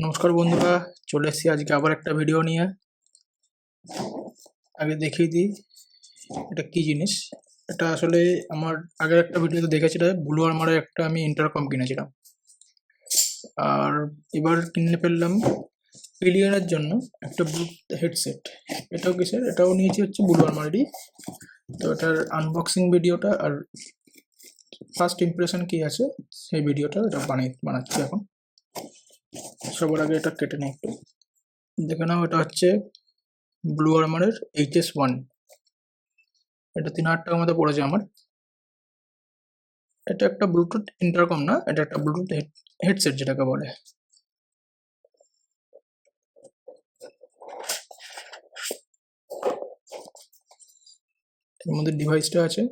নমস্কার বন্ধুরা, চলে এসেছি আজকে আবার একটা ভিডিও নিয়ে। আগে দেখিয়ে দিই এটা কি জিনিস। এটা আসলে আমার আগের একটা ভিডিওতে দেখেছিল, ব্লু আর্মারের একটা আমি ইন্টারকম কিনেছিলাম। আর এবার কিনে ফেললাম পিলিয়নের জন্য একটা ব্লু হেডসেট। এটাও কিসের, এটাও নিয়েছি হচ্ছে ব্লু আর্মারেরই। তো এটার আনবক্সিং ভিডিওটা আর ফার্স্ট ইমপ্রেশন কি আছে সেই ভিডিওটা এটা বানাচ্ছি এখন। সবার আগে এটা কেটে নিই, একটু দেখে নাও। এটা হচ্ছে ব্লু আর্মারের HS1। এটা 3000 টাকার মতো পড়েছে আমার। এটা একটা ব্লুটুথ ইন্টারকম না, এটা একটা ব্লুটুথ হেডসেট যেটাকে বলে। এর মধ্যে ডিভাইসটা আছে।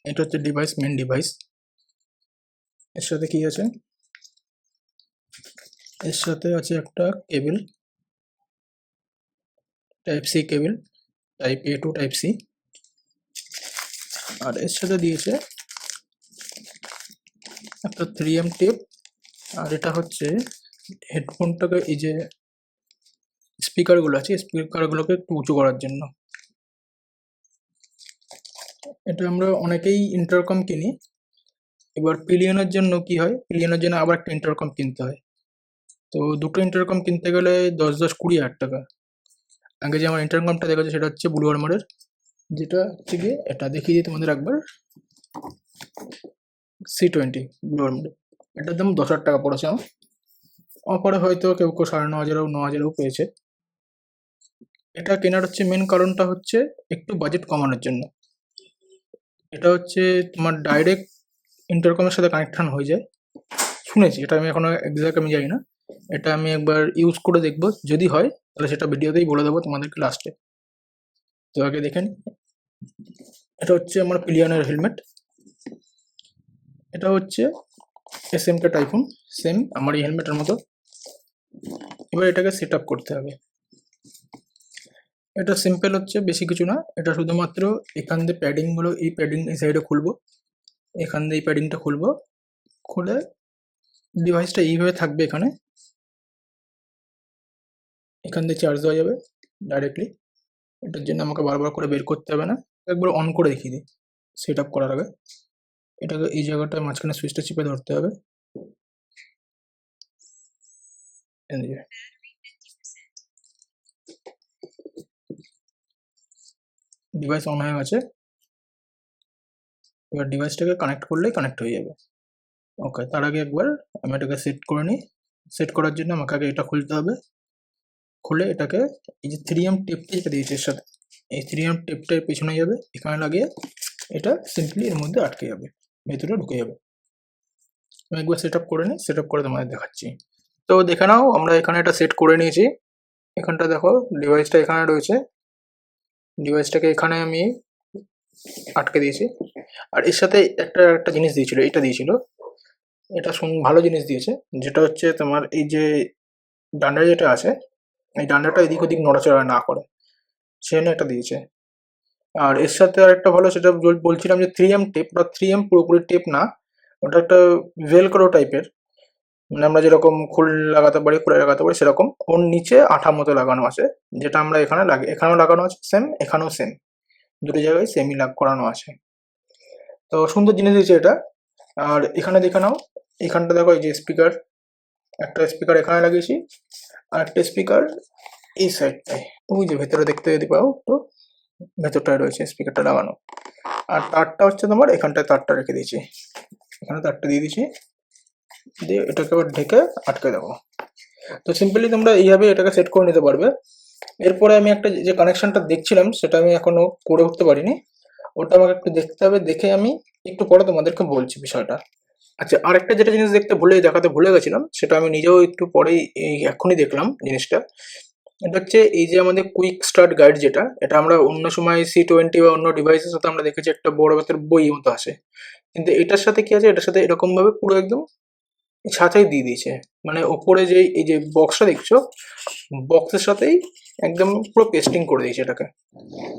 এটা হচ্ছে ডিভাইস, মেন ডিভাইস। এর সাথে কি আছে, এর সাথে আছে একটা কেবল, টাইপ-C কেবল, টাইপ A টু টাইপ-C। আর এর সাথে দিয়েছে একটা 3M টেপ। আর এটা হচ্ছে হেডফোনটাকে, এই যে স্পিকারগুলো আছে স্পিকারগুলোকে একটু উঁচু করার জন্য। এটা আমরা অনেকেই ইন্টারকম কিনি। এবার পিলিয়নের জন্য কি হয়, পিলিয়নের জন্য আবার একটা ইন্টারকম কিনতে হয়। তো দুটো ইন্টারকম কিনতে গেলে 10-20 টাকা। আগে যে আমার ইন্টারকমটা দেখেছে সেটা হচ্ছে ব্লু আর্মারের, যেটা হচ্ছে গিয়ে এটা দেখিয়ে দিই তোমাদের একবার। C20 ব্লু আর্মারের, এটার দাম 10,000 টাকা পড়েছে আমার। অফারে হয়তো কেউ কেউ 9,500 9,000 পেয়েছে। এটা কেনার হচ্ছে মেন কারণটা হচ্ছে একটু বাজেট কমানোর জন্য। এটা হচ্ছে তোমার ডাইরেক্ট ইন্টারকমের সাথে কানেকশন হয়ে যায় শুনেছি, এটা আমি এখনো এক্সাক্ট আমি জানি না। এটা আমি একবার ইউজ করে দেখবো, যদি হয় তাহলে সেটা ভিডিওতেই বলে দেবো তোমাদেরকে লাস্টে। তো আগে দেখেন, এটা হচ্ছে আমার পিলিয়নের হেলমেট। এটা হচ্ছে SMK টাইফুন, সেম আমার এই হেলমেটের মতো। এবার এটাকে সেট আপ করতে হবে। এটা সিম্পল হচ্ছে, বেশি কিছু না। এটা শুধুমাত্র এখান দিয়ে প্যাডিংগুলো, এই প্যাডিং এই সাইডে খুলবো, এখান দিয়ে এই প্যাডিংটা খুলবো, খুলে ডিভাইসটা এইভাবে থাকবে এখানে। এখান দিয়ে চার্জ দেওয়া যাবে ডাইরেক্টলি। এটার জন্য আমাকে বারবার করে বের করতে হবে না, একবার অন করে দেখিয়ে দিই সেট আপ করার আগে। এটাকে এই জায়গাটায় মাঝখানে সুইচটা চিপে ধরতে হবে। ডিভাইস অন হয়ে গেছে। এবার ডিভাইসটাকে কানেক্ট করলেই কানেক্ট হয়ে যাবে। ওকে, তার আগে একবার আমি এটাকে সেট করে নিই। সেট করার জন্য আমাকে আগে এটা খুলতে হবে। খুলে এটাকে, এই যে 3M টেপটা যেটা দিয়েছে এর সাথে, এই 3M টেপটার পেছনে যাবে, এখানে লাগিয়ে এটা সিম্পলি এর মধ্যে আটকে যাবে, ভেতরে ঢুকে যাবে। আমি একবার সেট আপ করে নিই, সেট আপ করে তোমাদের দেখাচ্ছি। তো দেখে নাও, আমরা এখানে এটা সেট করে নিয়েছি। এখানটা দেখো, ডিভাইসটা এখানে রয়েছে। ডিভাইসটাকে এখানে আমি আটকে দিয়েছি। আর এর সাথে একটা একটা জিনিস দিয়েছিল, এটা দিয়েছিল। এটা ভালো জিনিস দিয়েছে, যেটা হচ্ছে তোমার এই যে ডান্ডা যেটা আছে, এই ডান্ডাটা এদিক ওদিক নড়াচড়া না করে, সেজন্য এটা দিয়েছে। আর এর সাথে আরেকটা ভালো, সেটা বলছিলাম যে 3M টেপ, বা 3M পুরোপুরি টেপ না, ওটা একটা ভেলক্রো টাইপের। মানে আমরা যেরকম লাগাতে পারি, খুলে লাগাতে পারি, সেরকম ওর নিচে আঠা মতো লাগানো আছে, যেটা আমরা এখানে এখানেও লাগানো আছে সেম, এখানেও সেম, দুটো জায়গায় সেমই করানো আছে। তো সুন্দর জিনিস দিয়েছে এটা। আর এখানে দেখে নাও, এখানটা দেখো, এই যে স্পিকার, একটা স্পিকার এখানে লাগিয়েছি, আর একটা স্পিকার এই সাইডটায়, ওই যে ভেতরে দেখতে যদি পাও, তো ভেতরটায় রয়েছে স্পিকারটা লাগানো। আর তারটা হচ্ছে তোমার এখানটায় তারটা রেখে দিয়েছি, এখানে তারটা দিয়ে দিয়েছি, দিয়ে এটাকে আবার ঢেকে আটকে দেবো। তো সিম্পলি তোমরা এইভাবে এটাকে সেট করে নিতে পারবে। এরপরে আমি একটা যে কানেকশনটা দেখছিলাম, সেটা আমি এখনো করে উঠতে পারিনি, ওটা আমাকে একটু দেখতে হবে, দেখে আমি একটু পরে তোমাদেরকে বলছি বিষয়টা। আচ্ছা, আরেকটা যেটা জিনিস দেখাতে ভুলে গেছিলাম, সেটা আমি নিজেও একটু পরেই এক্ষুনি দেখলাম জিনিসটা। এটা হচ্ছে এই যে আমাদের কুইক স্টার্ট গাইড, যেটা এটা আমরা অন্য সময় C20 বা অন্য ডিভাইসের সাথে আমরা দেখেছি একটা বড় হাতের বই মতো আসে, কিন্তু এটার সাথে কি আছে, এটার সাথে এরকম ভাবে পুরো একদম সাথেই দিয়ে দিয়েছে, মানে ওপরে যে এই যে বক্সটা দেখছো, বক্সের সাথেই একদম পুরো পেস্টিং করে দিয়েছে এটাকে।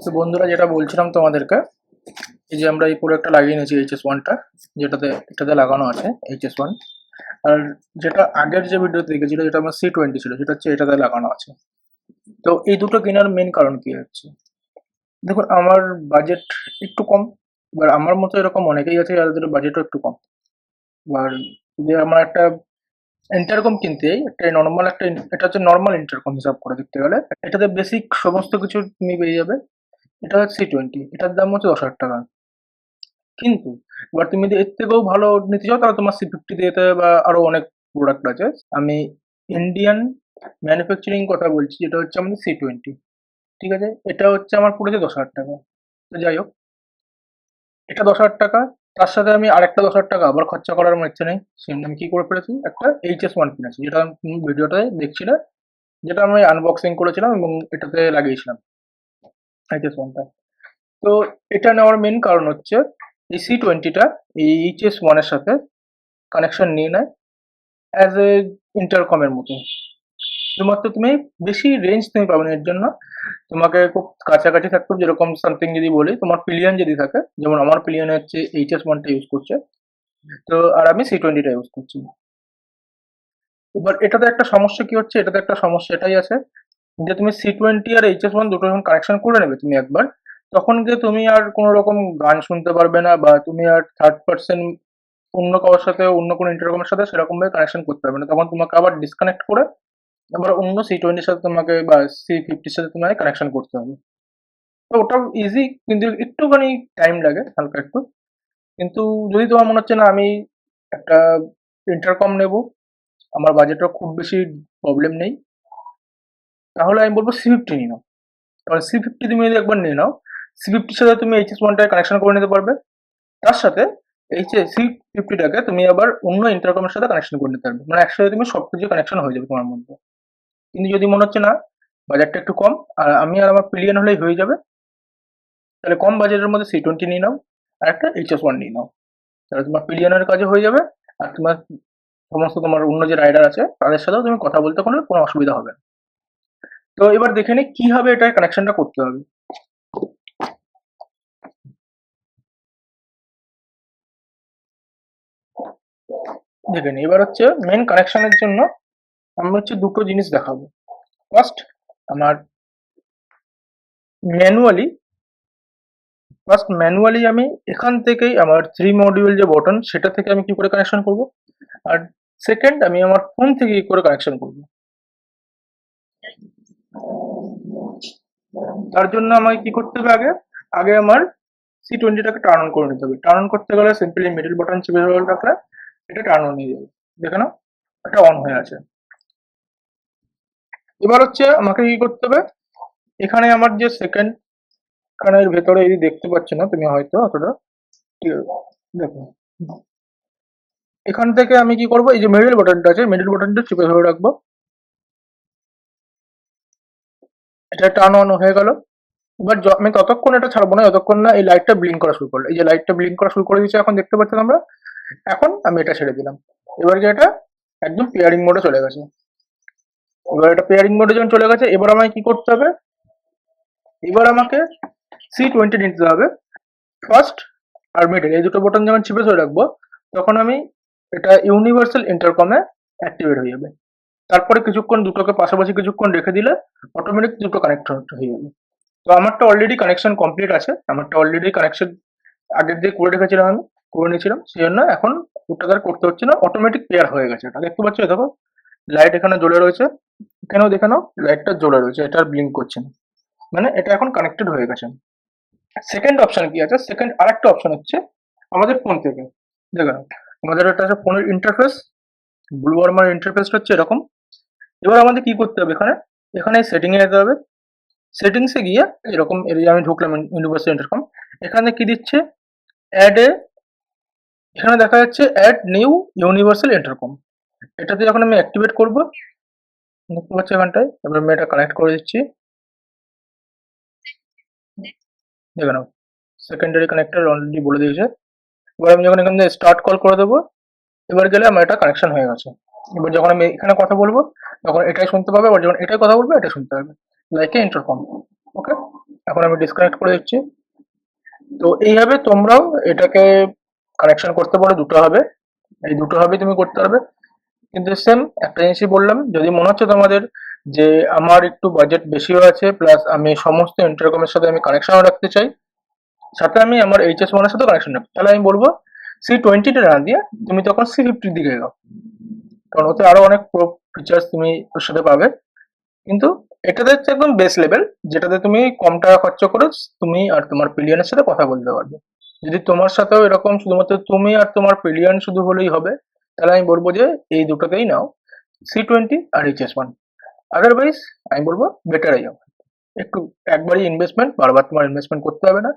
তো বন্ধুরা, যেটা বলছিলাম তোমাদেরকে, এই যে আমরা এই পুরো একটা লাগিয়ে নিয়েছি HS1টা, এটাতে লাগানো আছে HS1। আর যেটা আগের যে ভিডিওতে দেখেছিল, যেটা আমার C20 ছিল, সেটা হচ্ছে এটাতে লাগানো আছে। তো এই দুটো কেনার মেন কারণ কি হচ্ছে, দেখুন আমার বাজেট একটু কম। এবার আমার মতো এরকম অনেকেই আছে যাদের বাজেটও একটু কম। এবার যদি আমার একটা ইন্টারকম কিনতে যাই, এটা হচ্ছে নর্মাল ইন্টারকম হিসাব করে দেখতে গেলে, এটাতে বেসিক সমস্ত কিছু তুমি পেয়ে যাবে। এটা হচ্ছে C20, এটার দাম হচ্ছে 10,000 টাকা। কিন্তু এবার তুমি যদি এর থেকেও ভালো নিতে চাও, তাহলে তোমার C50 দিয়ে যেতে হবে, বা আরো অনেক প্রোডাক্ট আছে। আমি ইন্ডিয়ান ম্যানুফ্যাকচারিং কথা বলছি, যেটা হচ্ছে আমাদের C20। ঠিক আছে, এটা হচ্ছে আমার পড়েছে 10,000 টাকা। তো যাই হোক, এটা 10,000 টাকা, তার সাথে আমি আরেকটা 10,000 টাকা আবার খরচা করার আমার ইচ্ছে নেই। সেজন্য আমি কি করে ফেলেছি, একটা HS1 কিনেছি, যেটা তুমি ভিডিওটায় দেখছিলে, যেটা আমি আনবক্সিং করেছিলাম এবং এটাতে লাগিয়েছিলাম HS1টা। তো এটা নেওয়ার মেন কারণ হচ্ছে এই C20টা এই HS1 এর সাথে কানেকশন নিয়ে নেয় অ্যাজ এ ইন্টারকমের মতো। শুধুমাত্র তুমি বেশি রেঞ্জ তুমি পাবে না এর জন্য, তোমাকে খুব কাছাকাছি থাকতে হবে। যেরকম সামথিং যদি বলি, তোমার পিলিয়ন যদি থাকে, যেমন আমার পিলিয়ন হচ্ছে HS1টা ইউজ করছে, তো আর আমি C20টা ইউজ করছি। এবার এটাতে একটা সমস্যা কি হচ্ছে, এটাতে একটা সমস্যা এটাই আছে যে তুমি C20 আর HS1 দুটো যখন কানেকশন করে নেবে তুমি একবার, তখন গিয়ে তুমি আর কোনো রকম গান শুনতে পারবে না, বা তুমি আর থার্ড পার্সন অন্য কারোর সাথে, অন্য কোনো ইন্টারকমের সাথে সেরকম ভাবে কানেকশন করতে পারবে না। তখন তোমাকে আবার ডিসকানেক্ট করে আবার অন্য C20-র সাথে তোমাকে, বা C50-র সাথে তোমাকে কানেকশন করতে হবে। তো ওটাও ইজি, কিন্তু একটুখানি টাইম লাগে, হালকা একটু। কিন্তু যদি তোমার মনে হচ্ছে না আমি একটা ইন্টারকম নেব, আমার বাজেটও খুব বেশি প্রবলেম নেই, তাহলে আমি বলবো C50 নিয়ে নাও। কারণ C50 তুমি যদি একবার নিয়ে নাও, C50-র সাথে তুমি HS1টাকে কানেকশন করে নিতে পারবে। তার সাথে C50টাকে তুমি আবার অন্য ইন্টারকমের সাথে কানেকশন করে নিতে পারবে, মানে একসাথে তুমি সবকিছু কানেকশন হয়ে যাবে তোমার মধ্যে। কিন্তু যদি মনে হচ্ছে না বাজেটটা একটু কম, আর আমি আর আমার পিলিয়ন হলেই হয়ে যাবে, তাহলে কম বাজেটের মধ্যে C20 নিয়ে নাও, আর একটা HS1 নিয়ে নাও। তাহলে তোমার পিলিয়নের কাজে হয়ে যাবে, আর তোমার সমস্ত তোমার অন্য যে রাইডার আছে তাদের সাথেও তুমি কথা বলতে কোনো অসুবিধা হবে না। তো এবার দেখে নিই কিভাবে এটা কানেকশনটা করতে হবে। দেখে নিই, এবার হচ্ছে মেন কানেকশনের জন্য আমি হচ্ছে দুটো জিনিস দেখাবো। ফার্স্ট, আমার ম্যানুয়ালি ম্যানুয়ালি আমি এখান থেকেই আমার 3 মডিউল যে বটন, সেটা থেকে আমি কি করে কানেকশন করব। আর সেকেন্ড, আমি আমার ফোন থেকে কি করে কানেকশন করব। তার জন্য আমাকে কি করতে হবে, আগে আগে আমার C20টাকে টার্ন অন করে নিতে হবে। টার্ন অন করতে গেলে সিম্পলি মিডল বাটন চেপে ধরে রাখলে এটা টার্ন অন হয়ে যাবে। দেখে নাও, এটা অন হয়ে আছে। এবার হচ্ছে আমাকে কি করতে হবে, এখানে আমার যে সেকেন্ড কানের ভেতরে এই দেখতে পাচ্ছ না তুমি হয়তো অতটা, ঠিক আছে, দেখো এখান থেকে আমি কি করব, এই যে মিডল বাটনটা আছে, মিডল বাটনটা চেপে ধরে রাখবো। এটা টার্ন অন হয়ে গেল। এবার আমি ততক্ষণ এটা ছাড়বো না যতক্ষণ না এই লাইটটা ব্লিঙ্ক করা শুরু করলো। এই যে লাইটটা ব্লিঙ্ক করা শুরু করে দিয়েছে, এখন দেখতে পাচ্ছেন আমরা। এখন আমি এটা ছেড়ে দিলাম। এবার যে এটা একদম পেয়ারিং মোডে চলে গেছে। এবার এটা পেয়ারিং মোডে যখন চলে গেছে, এবার আমাকে কি করতে হবে, এবার আমাকে C20 নিতে হবে। ফার্স্ট আর মিডল এই দুটো বাটন যখন চেপে ধরে রাখবো, তখন আমি এটা ইউনিভার্সাল ইন্টারকমে অ্যাক্টিভেট হয়ে যাবে। তারপরে কিছুক্ষণ দুটোকে পাশাপাশি কিছুক্ষণ রেখে দিলে অটোমেটিক দুটো কানেক্ট হয়ে যাবে। তো আমারটা অলরেডি কানেকশন কমপ্লিট আছে, আমারটা অলরেডি কানেকশন আগের দিয়ে করে রেখেছিলাম, আমি করে নিয়েছিলাম, সেই জন্য এখন ওটা আর করতে হচ্ছে না, অটোমেটিক পেয়ার হয়ে গেছে। এটা দেখতে পাচ্ছ, দেখো লাইট এখানে জ্বলে রয়েছে, এখানেও দেখে নাও লাইটটা জ্বলে রয়েছে, এটা আর ব্লিঙ্ক করছে না, মানে এটা এখন কানেক্টেড হয়ে গেছে। সেকেন্ড অপশন কি আছে, সেকেন্ড আরেকটা অপশন হচ্ছে আমাদের ফোন থেকে। দেখো আমাদের একটা আছে ফোনের ইন্টারফেস, ব্লু ওয়ার্মার ইন্টারফেসটা হচ্ছে এরকম। এবার আমাদের কি করতে হবে, এখানে এখানে সেটিং এ যেতে হবে। সেটিংসে গিয়ে এরকম এরিয়া আমি ঢুকলাম, ইউনিভার্সাল ইন্টারকম। এখানে কি দিচ্ছে, অ্যাড এ, এখানে দেখা যাচ্ছে অ্যাড নিউ ইউনিভার্সাল ইন্টারকম। এটাতে যখন আমি অ্যাক্টিভেট করব, দেখতে পাচ্ছি এখানটায়, এবার আমি এটা কানেক্ট করে দিচ্ছি। দেখে নাও সেকেন্ডারি কানেক্টর অলরেডি বলে দিয়েছে। এবার আমি যখন এখান থেকে স্টার্ট কল করে দেবো, এবার গেলে আমার এটা কানেকশন হয়ে গেছে। এবার যখন আমি এখানে কথা বলবো তখন এটাই শুনতে পাবে, আবার যখন এটাই কথা বলবো এটা শুনতে পাবে, লাইক এ ইন্টারকম। ওকে, এখন আমি ডিসকানেক্ট করে দিচ্ছি। তো এইভাবে তোমরাও এটাকে কানেকশন করতে পারো, দুটো হবে, এই দুটো হবে তুমি করতে পারবে। কিন্তু সেম একটা জিনিসই বললাম, যদি মনে হচ্ছে তোমাদের যে আমার একটু বাজেট বেশিও আছে, প্লাস আমি সমস্ত ইন্টারকমের সাথে আমি কানেকশনও রাখতে চাই, সাথে আমি আমার HS1 এর সাথে কানেকশন রাখবো, তাহলে আমি বলবো C20টা না দিয়ে তুমি তখন C50 দিকে যাও, কারণ ওতে আরো অনেক ফিচার্স তুমি ওর সাথে পাবে। কিন্তু এটাতে হচ্ছে একদম বেস লেভেল, যেটাতে তুমি কম টাকা খরচ করে তুমি আর তোমার পিলিয়নের সাথে কথা বলতে পারবে। যদি তোমার সাথেও এরকম শুধুমাত্র তুমি আর তোমার পিলিয়ন শুধু হলেই হবে, তাহলে আমি বলবো যে এই দুটোকেই নাও, C20 আর HS1। আদারওয়াইজ আমি বলবো বেটার যাও, একটু একবারই ইনভেস্টমেন্ট, বারবার তোমার ইনভেস্টমেন্ট করতে হবে না।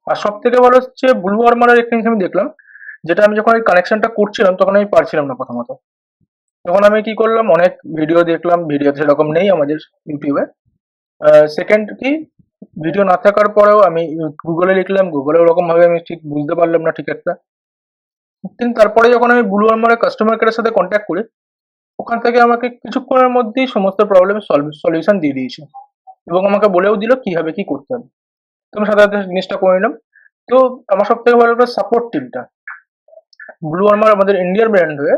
আর সব থেকে ভালো হচ্ছে ব্লু ওয়ার্মারের একটা জিনিস আমি দেখলাম, যেটা আমি যখন এই কানেকশনটা করছিলাম তখন আমি পারছিলাম না প্রথমত। তখন আমি কি করলাম, অনেক ভিডিও দেখলাম, ভিডিও সেরকম নেই আমাদের ইউটিউবে। সেকেন্ড কি, ভিডিও না থাকার পরেও আমি গুগলে লিখলাম, গুগলে ওরকম ভাবে আমি ঠিক বুঝতে পারলাম না ঠিক একটা। কিন্তু তারপরে যখন আমি ব্লু ওয়ার্মারের কাস্টমার কেয়ারের সাথে কন্ট্যাক্ট করি, ওখান থেকে আমাকে কিছুক্ষণের মধ্যেই সমস্ত প্রবলেমের সলিউশন দিয়ে দিয়েছে, এবং আমাকে বলেও দিল কিভাবে কি করতে হবে। তো আমি সাথে সাথে জিনিসটা করে নিলাম। তো আমার সব থেকে ভালো লাগলো সাপোর্ট টিমটা। ব্লু ওয়ার্মার আমাদের ইন্ডিয়ার ব্র্যান্ড হয়ে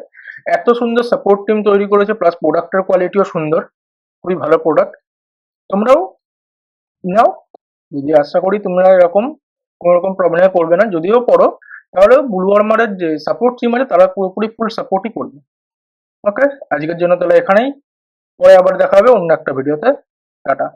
এত সুন্দর সাপোর্ট টিম তৈরি করেছে, প্লাস প্রোডাক্টের কোয়ালিটিও সুন্দর, খুবই ভালো প্রোডাক্ট। তোমরাও নাও, যদি আশা করি তোমরা এরকম কোনো রকম প্রবলেমে পড়বে না, যদিও পড়ো তাহলে ব্লু ওয়ার্মারের যে সাপোর্ট টিম আছে তারা পুরোপুরি ফুল সাপোর্টই করবে। ওকে, আজকের জন্য তাহলে এখানেই, পরে আবার দেখা হবে অন্য একটা ভিডিওতে। টাটা।